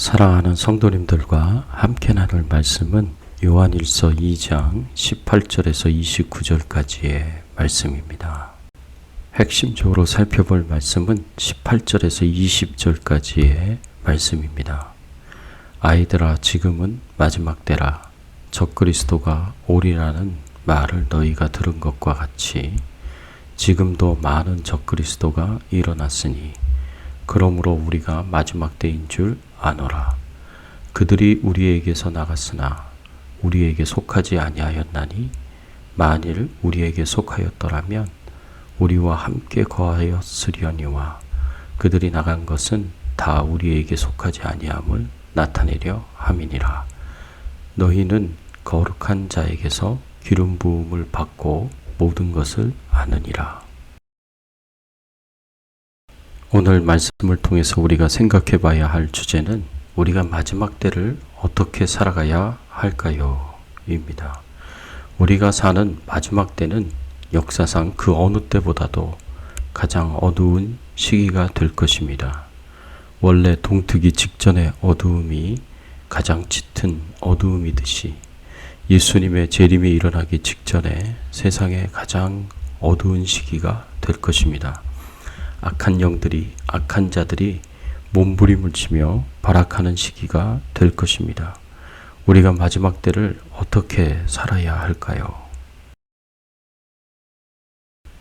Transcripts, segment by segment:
사랑하는 성도님들과 함께 나눌 말씀은 요한일서 2장 18절에서 29절까지의 말씀입니다. 핵심적으로 살펴볼 말씀은 18절에서 20절까지의 말씀입니다. 아이들아, 지금은 마지막 때라. 적그리스도가 오리라는 말을 너희가 들은 것과 같이 지금도 많은 적그리스도가 일어났으니 그러므로 우리가 마지막 때인 줄 아노라. 그들이 우리에게서 나갔으나 우리에게 속하지 아니하였나니 만일 우리에게 속하였더라면 우리와 함께 거하였으려니와 그들이 나간 것은 다 우리에게 속하지 아니함을 나타내려 함이니라. 너희는 거룩한 자에게서 기름 부음을 받고 모든 것을 아느니라. 오늘 말씀을 통해서 우리가 생각해 봐야 할 주제는 우리가 마지막 때를 어떻게 살아가야 할까요? 입니다. 우리가 사는 마지막 때는 역사상 그 어느 때보다도 가장 어두운 시기가 될 것입니다. 원래 동트기 직전의 어두움이 가장 짙은 어두움이듯이 예수님의 재림이 일어나기 직전에 세상의 가장 어두운 시기가 될 것입니다. 악한 영들이, 악한 자들이 몸부림을 치며 발악하는 시기가 될 것입니다. 우리가 마지막 때를 어떻게 살아야 할까요?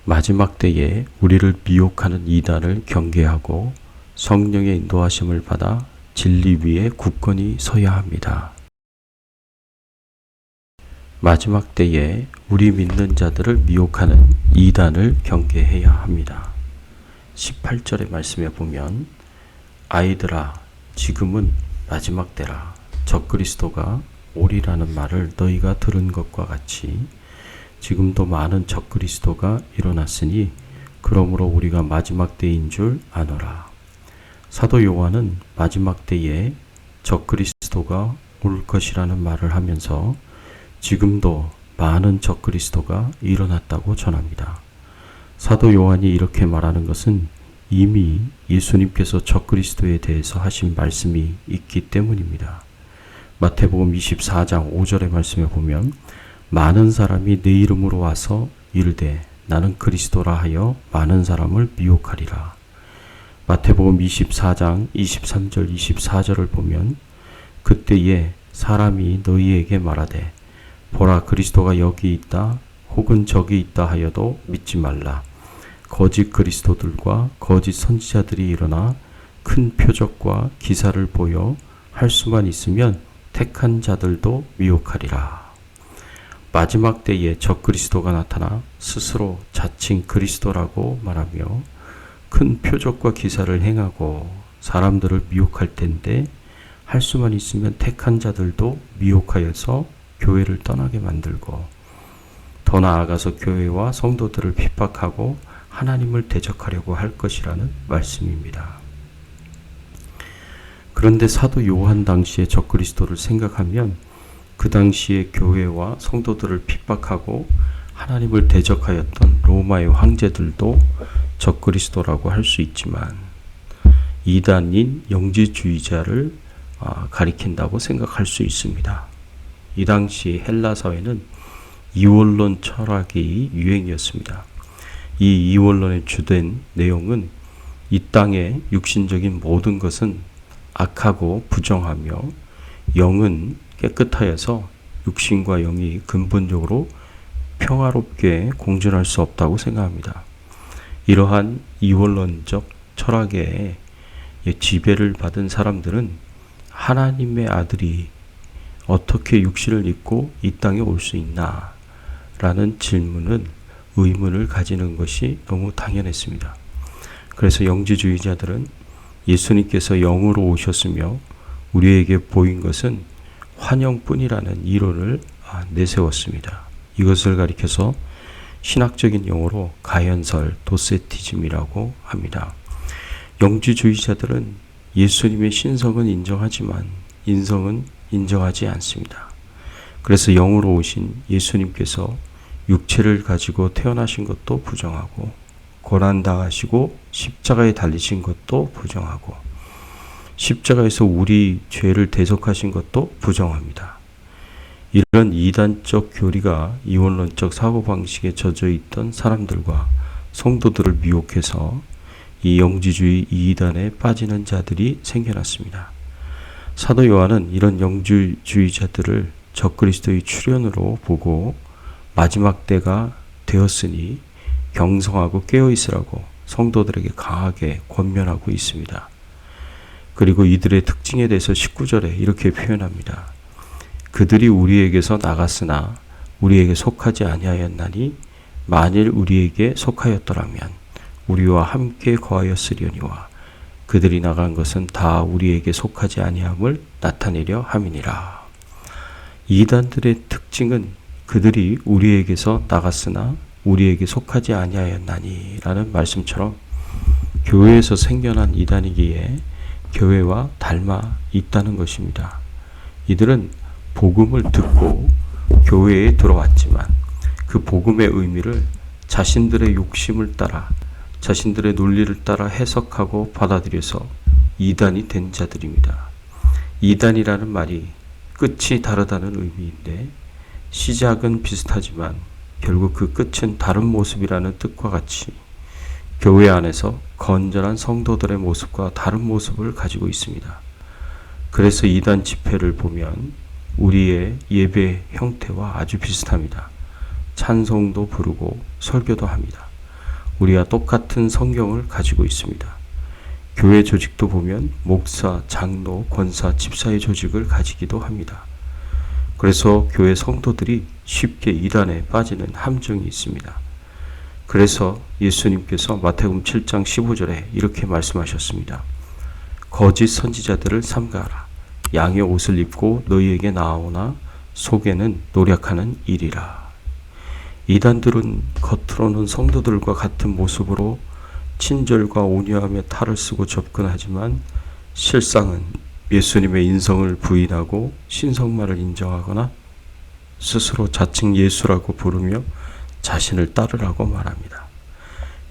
마지막 때에 우리를 미혹하는 이단을 경계하고 성령의 인도하심을 받아 진리 위에 굳건히 서야 합니다. 마지막 때에 우리 믿는 자들을 미혹하는 이단을 경계해야 합니다. 18절의 말씀에 보면 아이들아, 지금은 마지막 때라. 적그리스도가 오리라는 말을 너희가 들은 것과 같이 지금도 많은 적그리스도가 일어났으니 그러므로 우리가 마지막 때인 줄 아노라. 사도 요한은 마지막 때에 적그리스도가 올 것이라는 말을 하면서 지금도 많은 적그리스도가 일어났다고 전합니다. 사도 요한이 이렇게 말하는 것은 이미 예수님께서 적그리스도에 대해서 하신 말씀이 있기 때문입니다. 마태복음 24장 5절의 말씀에 보면 많은 사람이 내 이름으로 와서 이르되 나는 그리스도라 하여 많은 사람을 미혹하리라. 마태복음 24장 23절 24절을 보면 그때에 사람이 너희에게 말하되 보라, 그리스도가 여기 있다 혹은 저기 있다 하여도 믿지 말라. 거짓 그리스도들과 거짓 선지자들이 일어나 큰 표적과 기사를 보여 할 수만 있으면 택한 자들도 미혹하리라. 마지막 때에 적그리스도가 나타나 스스로 자칭 그리스도라고 말하며 큰 표적과 기사를 행하고 사람들을 미혹할 텐데 할 수만 있으면 택한 자들도 미혹하여서 교회를 떠나게 만들고 더 나아가서 교회와 성도들을 핍박하고 하나님을 대적하려고 할 것이라는 말씀입니다. 그런데 사도 요한 당시의 적그리스도를 생각하면 그 당시의 교회와 성도들을 핍박하고 하나님을 대적하였던 로마의 황제들도 적그리스도라고 할 수 있지만 이단인 영지주의자를 가리킨다고 생각할 수 있습니다. 이 당시 헬라 사회는 이원론 철학이 유행이었습니다. 이 이원론의 주된 내용은 이 땅의 육신적인 모든 것은 악하고 부정하며 영은 깨끗하여서 육신과 영이 근본적으로 평화롭게 공존할 수 없다고 생각합니다. 이러한 이원론적 철학에 지배를 받은 사람들은 하나님의 아들이 어떻게 육신을 입고 이 땅에 올 수 있나? 라는 의문을 가지는 것이 너무 당연했습니다. 그래서 영지주의자들은 예수님께서 영으로 오셨으며 우리에게 보인 것은 환영뿐이라는 이론을 내세웠습니다. 이것을 가리켜서 신학적인 용어로 가연설, 도세티즘이라고 합니다. 영지주의자들은 예수님의 신성은 인정하지만 인성은 인정하지 않습니다. 그래서 영으로 오신 예수님께서 육체를 가지고 태어나신 것도 부정하고 고난당하시고 십자가에 달리신 것도 부정하고 십자가에서 우리 죄를 대속하신 것도 부정합니다. 이런 이단적 교리가 이원론적 사고방식에 젖어 있던 사람들과 성도들을 미혹해서 이 영지주의 이단에 빠지는 자들이 생겨났습니다. 사도 요한은 이런 영지주의자들을 적그리스도의 출현으로 보고 마지막 때가 되었으니 경성하고 깨어있으라고 성도들에게 강하게 권면하고 있습니다. 그리고 이들의 특징에 대해서 19절에 이렇게 표현합니다. 그들이 우리에게서 나갔으나 우리에게 속하지 아니하였나니 만일 우리에게 속하였더라면 우리와 함께 거하였으려니와 그들이 나간 것은 다 우리에게 속하지 아니함을 나타내려 함이니라. 이단들의 특징은 그들이 우리에게서 나갔으나 우리에게 속하지 아니하였나니 라는 말씀처럼 교회에서 생겨난 이단이기에 교회와 닮아 있다는 것입니다. 이들은 복음을 듣고 교회에 들어왔지만 그 복음의 의미를 자신들의 욕심을 따라 자신들의 논리를 따라 해석하고 받아들여서 이단이 된 자들입니다. 이단이라는 말이 끝이 다르다는 의미인데 시작은 비슷하지만 결국 그 끝은 다른 모습이라는 뜻과 같이 교회 안에서 건전한 성도들의 모습과 다른 모습을 가지고 있습니다. 그래서 이단 집회를 보면 우리의 예배 형태와 아주 비슷합니다. 찬송도 부르고 설교도 합니다. 우리와 똑같은 성경을 가지고 있습니다. 교회 조직도 보면 목사, 장로, 권사, 집사의 조직을 가지기도 합니다. 그래서 교회 성도들이 쉽게 이단에 빠지는 함정이 있습니다. 그래서 예수님께서 마태복음 7장 15절에 이렇게 말씀하셨습니다. 거짓 선지자들을 삼가하라. 양의 옷을 입고 너희에게 나아오나 속에는 노력하는 일이라. 이단들은 겉으로는 성도들과 같은 모습으로 친절과 온유함에 탈을 쓰고 접근하지만 실상은 예수님의 인성을 부인하고 신성말을 인정하거나 스스로 자칭 예수라고 부르며 자신을 따르라고 말합니다.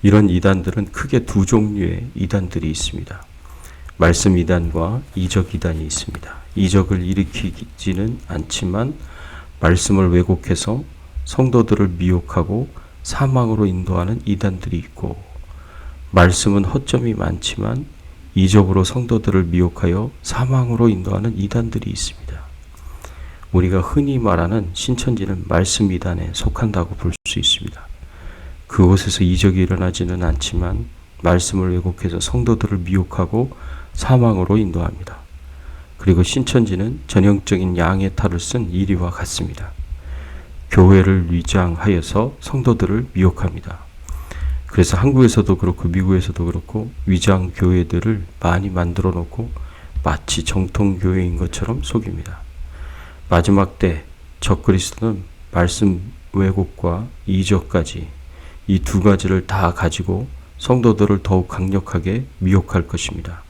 이런 이단들은 크게 두 종류의 이단들이 있습니다. 말씀 이단과 이적 이단이 있습니다. 이적을 일으키지는 않지만 말씀을 왜곡해서 성도들을 미혹하고 사망으로 인도하는 이단들이 있고, 말씀은 허점이 많지만 이적으로 성도들을 미혹하여 사망으로 인도하는 이단들이 있습니다. 우리가 흔히 말하는 신천지는 말씀 이단에 속한다고 볼 수 있습니다. 그곳에서 이적이 일어나지는 않지만 말씀을 왜곡해서 성도들을 미혹하고 사망으로 인도합니다. 그리고 신천지는 전형적인 양의 탈을 쓴 이리와 같습니다. 교회를 위장하여서 성도들을 미혹합니다. 그래서 한국에서도 그렇고 미국에서도 그렇고 위장 교회들을 많이 만들어 놓고 마치 정통 교회인 것처럼 속입니다. 마지막 때 적그리스도는 말씀 왜곡과 이적까지 이 두 가지를 다 가지고 성도들을 더욱 강력하게 미혹할 것입니다.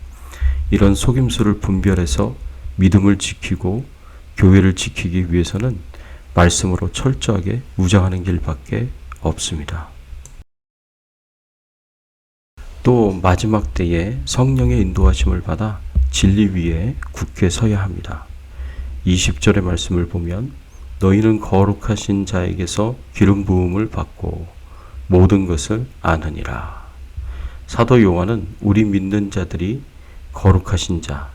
이런 속임수를 분별해서 믿음을 지키고 교회를 지키기 위해서는 말씀으로 철저하게 무장하는 길밖에 없습니다. 또 마지막 때에 성령의 인도하심을 받아 진리 위에 굳게 서야 합니다. 20절의 말씀을 보면 너희는 거룩하신 자에게서 기름 부음을 받고 모든 것을 아느니라. 사도 요한은 우리 믿는 자들이 거룩하신 자,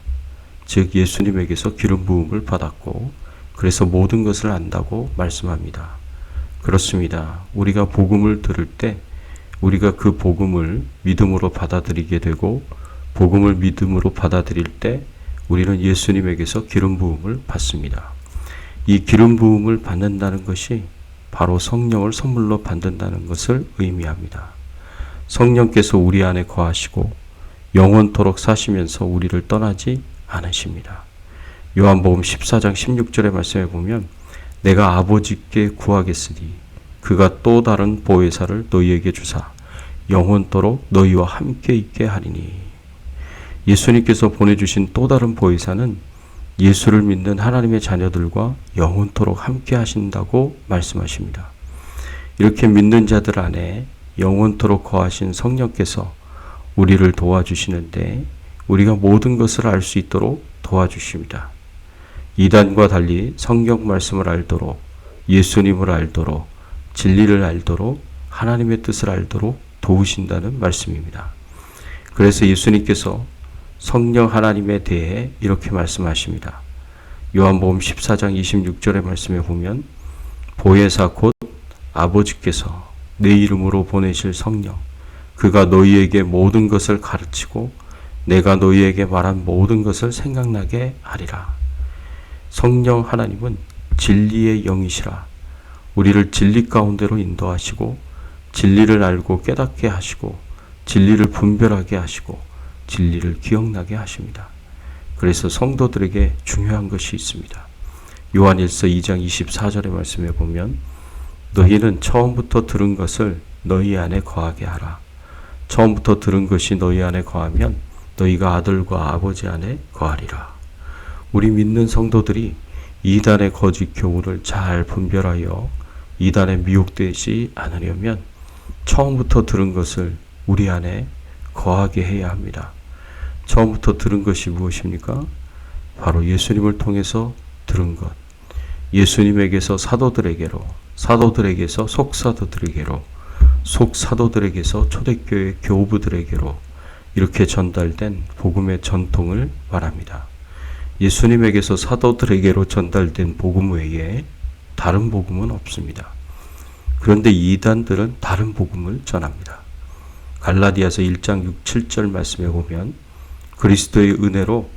즉 예수님에게서 기름 부음을 받았고 그래서 모든 것을 안다고 말씀합니다. 그렇습니다. 우리가 복음을 들을 때 우리가 그 복음을 믿음으로 받아들이게 되고 복음을 믿음으로 받아들일 때 우리는 예수님에게서 기름 부음을 받습니다. 이 기름 부음을 받는다는 것이 바로 성령을 선물로 받는다는 것을 의미합니다. 성령께서 우리 안에 거하시고 영원토록 사시면서 우리를 떠나지 않으십니다. 요한복음 14장 16절의 말씀에 보면 내가 아버지께 구하겠으니 그가 또 다른 보혜사를 너희에게 주사 영원토록 너희와 함께 있게 하리니. 예수님께서 보내주신 또 다른 보혜사는 예수를 믿는 하나님의 자녀들과 영원토록 함께 하신다고 말씀하십니다. 이렇게 믿는 자들 안에 영원토록 거하신 성령께서 우리를 도와주시는데 우리가 모든 것을 알 수 있도록 도와주십니다. 이단과 달리 성경 말씀을 알도록, 예수님을 알도록, 진리를 알도록, 하나님의 뜻을 알도록 도우신다는 말씀입니다. 그래서 예수님께서 성령 하나님에 대해 이렇게 말씀하십니다. 요한복음 14장 26절의 말씀에 보면 보혜사 곧 아버지께서 내 이름으로 보내실 성령, 그가 너희에게 모든 것을 가르치고 내가 너희에게 말한 모든 것을 생각나게 하리라. 성령 하나님은 진리의 영이시라. 우리를 진리 가운데로 인도하시고 진리를 알고 깨닫게 하시고 진리를 분별하게 하시고 진리를 기억나게 하십니다. 그래서 성도들에게 중요한 것이 있습니다. 요한일서 2장 24절의 말씀에 보면 너희는 처음부터 들은 것을 너희 안에 거하게 하라. 처음부터 들은 것이 너희 안에 거하면 너희가 아들과 아버지 안에 거하리라. 우리 믿는 성도들이 이단의 거짓 교훈을 잘 분별하여 이단에 미혹되지 않으려면 처음부터 들은 것을 우리 안에 거하게 해야 합니다. 처음부터 들은 것이 무엇입니까? 바로 예수님을 통해서 들은 것. 예수님에게서 사도들에게로, 사도들에게서 속사도들에게로, 속사도들에게서 초대교회 교우부들에게로 이렇게 전달된 복음의 전통을 말합니다. 예수님에게서 사도들에게로 전달된 복음 외에 다른 복음은 없습니다. 그런데 이단들은 다른 복음을 전합니다. 갈라디아서 1장 6, 7절 말씀에 보면 그리스도의 은혜로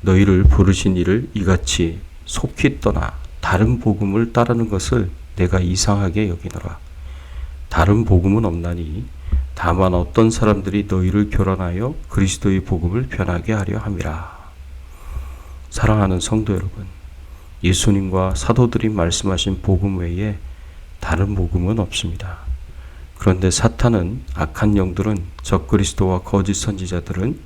너희를 부르신 이를 이같이 속히 떠나 다른 복음을 따르는 것을 내가 이상하게 여기노라. 다른 복음은 없나니 다만 어떤 사람들이 너희를 교란하여 그리스도의 복음을 변하게 하려 함이라. 사랑하는 성도 여러분, 예수님과 사도들이 말씀하신 복음 외에 다른 복음은 없습니다. 그런데 사탄은, 악한 영들은, 적그리스도와 거짓 선지자들은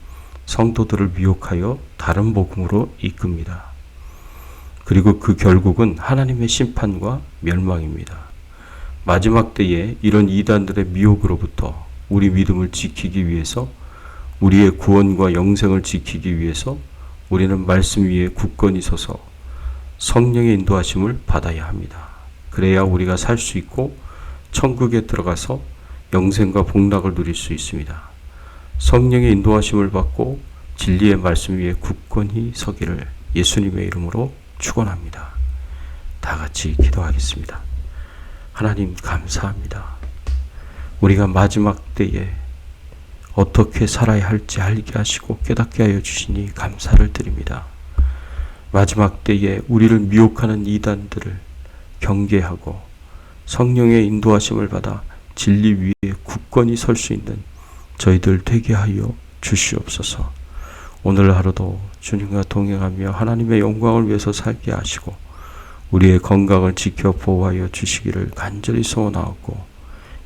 성도들을 미혹하여 다른 복음으로 이끕니다. 그리고 그 결국은 하나님의 심판과 멸망입니다. 마지막 때에 이런 이단들의 미혹으로부터 우리 믿음을 지키기 위해서, 우리의 구원과 영생을 지키기 위해서 우리는 말씀 위에 굳건히 서서 성령의 인도하심을 받아야 합니다. 그래야 우리가 살 수 있고 천국에 들어가서 영생과 복락을 누릴 수 있습니다. 성령의 인도하심을 받고 진리의 말씀 위에 굳건히 서기를 예수님의 이름으로 축원합니다. 다 같이 기도하겠습니다. 하나님 감사합니다. 우리가 마지막 때에 어떻게 살아야 할지 알게 하시고 깨닫게 하여 주시니 감사를 드립니다. 마지막 때에 우리를 미혹하는 이단들을 경계하고 성령의 인도하심을 받아 진리 위에 굳건히 설 수 있는 저희들 되게 하여 주시옵소서. 오늘 하루도 주님과 동행하며 하나님의 영광을 위해서 살게 하시고 우리의 건강을 지켜 보호하여 주시기를 간절히 소원하옵고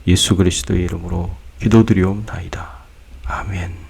예수 그리스도의 이름으로 기도드리옵나이다. 아멘.